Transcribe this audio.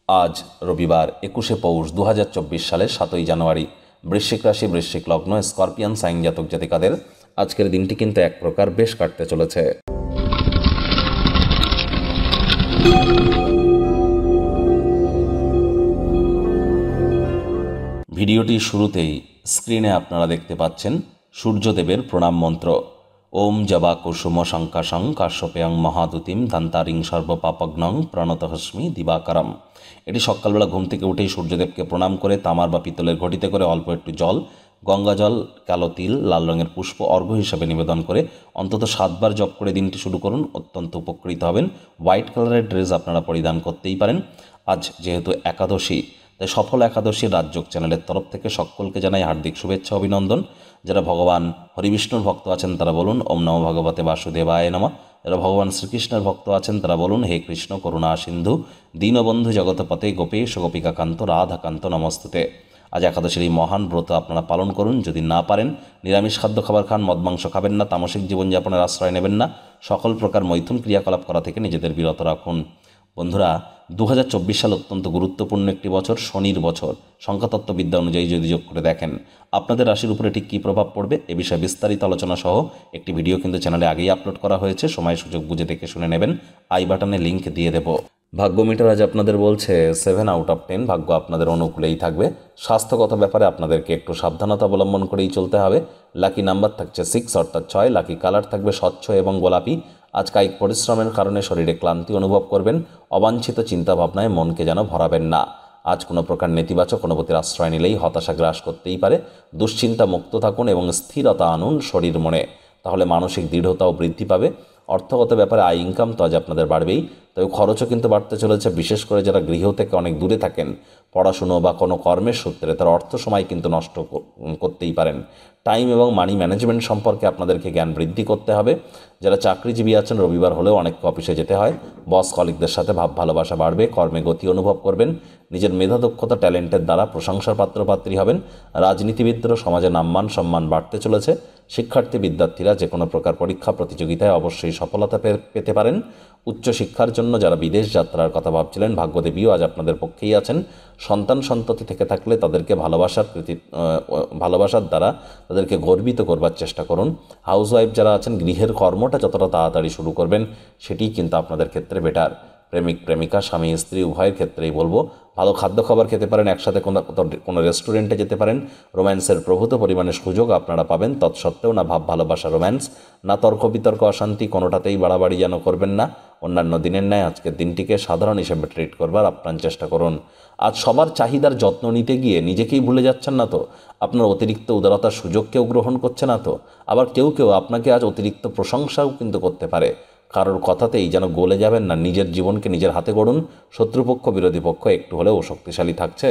আজ রবিবার 21শে পৌষ 2024 সালের 7ই জানুয়ারি। বৃশ্চিক রাশি, বৃশ্চিক লগ্ন, স্করপিয়ান সাইন জাতক জাতিকাদের আজকের দিনটি কিন্তু এক প্রকার বেশ কাটতে চলেছে। ভিডিওটির শুরুতেই স্ক্রিনে আপনারা দেখতে পাচ্ছেন সূর্যদেবের প্রণাম মন্ত্র। ওম জবা কুসুম শঙ্কাশং কাশ্যপেয়ং মহাদুতিম দান্তারিং সর্বপাপগ্নং প্রণতহস্মি দিবাকরম। এটি সকালবেলা ঘুম থেকে উঠেই সূর্যদেবকে প্রণাম করে তামার বা পিতলের ঘটিতে করে অল্প একটু জল, গঙ্গা জল, কালো তিল, লাল রঙের পুষ্প অর্ঘ্য হিসাবে নিবেদন করে অন্তত 7 বার জপ করে দিনটি শুরু করুন। অত্যন্ত উপকৃত হবেন। হোয়াইট কালারের ড্রেস আপনারা পরিধান করতেই পারেন। আজ যেহেতু একাদশী, তাই সফল একাদশী রাজযোগ চ্যানেলের তরফ থেকে সকলকে জানাই হার্দিক শুভেচ্ছা অভিনন্দন। যারা ভগবান হরিবিষ্ণুর ভক্ত আছেন তারা বলুন ওম নমো ভগবতে বাসুদেবায় নমঃ। যারা ভগবান শ্রীকৃষ্ণের ভক্ত আছেন তারা বলুন হে কৃষ্ণ করুণা সিন্ধু দীনবন্ধু জগৎপতে গোপেশ গোপিকাকান্ত রাধাকান্ত নমস্তুতে। আজ একাদশীর এই মহান ব্রত আপনারা পালন করুন। যদি না পারেন নিরামিষ খাদ্য খাবার খান, মদ মাংস খাবেন না, তামসিক জীবনযাপনের আশ্রয় নেবেন না, সকল প্রকার মৈথুন ক্রিয়াকলাপ করা থেকে নিজেদের বিরত রাখুন। বন্ধুরা, 2024 সাল অত্যন্ত গুরুত্বপূর্ণ একটি বছর, শনির বছর। সংখ্যাতত্ত্ববিদ্যা অনুযায়ী যদি যোগ করে দেখেন আপনাদের রাশির উপরে ঠিক কী প্রভাব পড়বে এ বিষয়ে বিস্তারিত আলোচনা সহ একটি ভিডিও কিন্তু চ্যানেলে আগেই আপলোড করা হয়েছে। সময় সুযোগ বুঝে দেখে শুনে নেবেন। আই বাটনে লিঙ্ক দিয়ে দেব। ভাগ্য মিটার আজ আপনাদের বলছে 7 আউট অফ 10। ভাগ্য আপনাদের অনুকূলেই থাকবে। স্বাস্থ্যগত ব্যাপারে আপনাদেরকে একটু সাবধানতা অবলম্বন করেই চলতে হবে। লাকি নাম্বার থাকছে 6 অর্থাৎ 6। লাকি কালার থাকবে স্বচ্ছ এবং গোলাপি। আজ কায়িক পরিশ্রমের কারণে শরীরে ক্লান্তি অনুভব করবেন। অবাঞ্ছিত চিন্তাভাবনায় মনকে যেন ভরাবেন না। আজ কোনো প্রকার নেতিবাচক অনুভূতির আশ্রয় নিলেই হতাশা গ্রাস করতেই পারে। দুশ্চিন্তা মুক্ত থাকুন এবং স্থিরতা আনুন শরীর মনে, তাহলে মানসিক দৃঢ়তাও বৃদ্ধি পাবে। অর্থগত ব্যাপারে আয় ইনকাম তো আজ আপনাদের বাড়বেই, তবে খরচও কিন্তু বাড়তে চলেছে। বিশেষ করে যারা গৃহ থেকে অনেক দূরে থাকেন, পড়াশুনো বা কোনো কর্মের সূত্রে তার অর্থ সময় কিন্তু নষ্ট করতেই পারেন। টাইম এবং মানি ম্যানেজমেন্ট সম্পর্কে আপনাদেরকে জ্ঞান বৃদ্ধি করতে হবে। যারা চাকরিজীবী আছেন, রবিবার হলেও অনেককে অফিসে যেতে হয়। বস কলিগদের সাথে ভাব ভালোবাসা বাড়বে। কর্মে গতি অনুভব করবেন। নিজের মেধা দক্ষতা ট্যালেন্টের দ্বারা প্রশংসার পাত্রপাত্রী হবেন। রাজনীতিবিদদেরও সমাজে নাম্মান সম্মান বাড়তে চলেছে। শিক্ষার্থী বিদ্যার্থীরা যে কোনো প্রকার পরীক্ষা প্রতিযোগিতায় অবশ্যই সফলতা পেতে পারেন। উচ্চশিক্ষার জন্য যারা বিদেশ যাত্রার কথা ভাবছিলেন, ভাগ্যদেবীও আজ আপনাদের পক্ষেই আছেন। সন্তান সন্ততি থেকে থাকলে তাদেরকে ভালোবাসার দ্বারা তাদেরকে গর্বিত করবার চেষ্টা করুন। হাউসওয়াইফ যারা আছেন, গৃহের কর্মটা যতটা তাড়াতাড়ি শুরু করবেন সেটিই কিন্তু আপনাদের ক্ষেত্রে বেটার। প্রেমিক প্রেমিকা, স্বামী স্ত্রী উভয়ের ক্ষেত্রেই বলবো ভালো খাদ্য খাবার খেতে পারেন। একসাথে কোনো রেস্টুরেন্টে যেতে পারেন। রোম্যান্সের প্রভূত পরিমাণে সুযোগ আপনারা পাবেন। তৎসত্ত্বেও না ভাব ভালোবাসা রোম্যান্স, না তর্ক বিতর্ক অশান্তি, কোনোটাতেই বাড়াবাড়ি যেন করবেন না। অন্যান্য দিনের ন্যায় আজকের দিনটিকে সাধারণ হিসেবে ট্রিট করবার আপ্রাণ চেষ্টা করুন। আজ সবার চাহিদার যত্ন নিতে গিয়ে নিজেকেই ভুলে যাচ্ছেন না তো? আপনার অতিরিক্ত উদারতার সুযোগ কেউ গ্রহণ করছে না তো? আবার কেউ কেউ আপনাকে আজ অতিরিক্ত প্রশংসাও কিন্তু করতে পারে। কারোর কথাতেই যেন গলে যাবেন না। নিজের জীবনকে নিজের হাতে গড়ুন। শত্রুপক্ষ বিরোধী পক্ষ একটু হলেও শক্তিশালী থাকছে।